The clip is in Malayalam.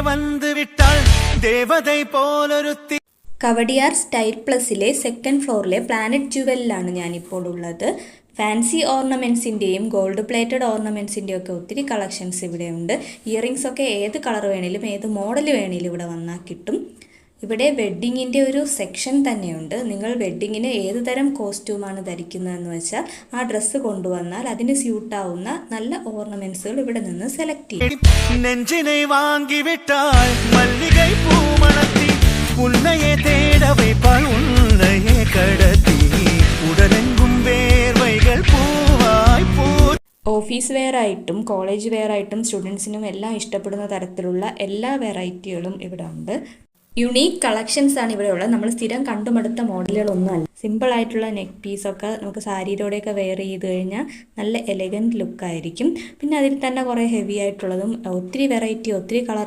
വന്ന് വിട്ടാൽ ദേവതൈ പോലൊരുത്തി. കവടിയാർ സ്റ്റൈൽ പ്ലസിലെ സെക്കൻഡ് ഫ്ലോറിലെ പ്ലാനറ്റ് ജുവലിലാണ് ഞാനിപ്പോൾ ഉള്ളത്. ഫാൻസി ഓർണമെൻറ്റ്സിൻ്റെയും ഗോൾഡ് പ്ലേറ്റഡ് ഓർണമെൻറ്റ്സിൻ്റെയും ഒക്കെ ഒത്തിരി കളക്ഷൻസ് ഇവിടെ ഉണ്ട്. ഇയറിങ്സ് ഒക്കെ ഏത് കളർ വേണേലും ഏത് മോഡൽ വേണേലും ഇവിടെ വന്നാൽ കിട്ടും. ഇവിടെ വെഡ്ഡിങ്ങിൻ്റെ ഒരു സെക്ഷൻ തന്നെയുണ്ട്. നിങ്ങൾ വെഡ്ഡിങ്ങിന് ഏത് തരം കോസ്റ്റ്യൂമാണ് ധരിക്കുന്നതെന്ന് വെച്ചാൽ ആ ഡ്രസ്സ് കൊണ്ടുവന്നാൽ അതിന് സ്യൂട്ടാവുന്ന നല്ല ഓർണമെൻറ്റ്സുകൾ ഇവിടെ നിന്ന് സെലക്ട് ചെയ്യും. നെഞ്ചിനെ വാങ്ങി വിട്ടാൽ മല്ലികை பூ மணத்தி உன்னையே தேட வைப்பாள் உன்னையே கடத்தி ഉടലെങ്കും വേർവൈകൾ പൂവായി പൂ. ഓഫീസ് വെയർ ആയിട്ടും കോളേജ് വെയർ ആയിട്ടും സ്റ്റുഡൻസിനും എല്ലാം ഇഷ്ടപ്പെടുന്ന തരത്തിലുള്ള എല്ലാ വെറൈറ്റികളും ഇവിടെ ഉണ്ട്. യുണീക്ക് കളക്ഷൻസ് ആണ് ഇവിടെ ഉള്ളത്. നമ്മൾ സ്ഥിരം കണ്ടുമടുത്ത മോഡലുകളൊന്നും അല്ല. സിമ്പിൾ ആയിട്ടുള്ള നെക്ക് പീസൊക്കെ നമുക്ക് സാരിയിലൂടെയൊക്കെ വെയർ ചെയ്ത് കഴിഞ്ഞാൽ നല്ല എലഗൻറ്റ് ലുക്കായിരിക്കും. പിന്നെ അതിൽ തന്നെ കുറേ ഹെവി ആയിട്ടുള്ളതും ഒത്തിരി വെറൈറ്റി ഒത്തിരി കളർ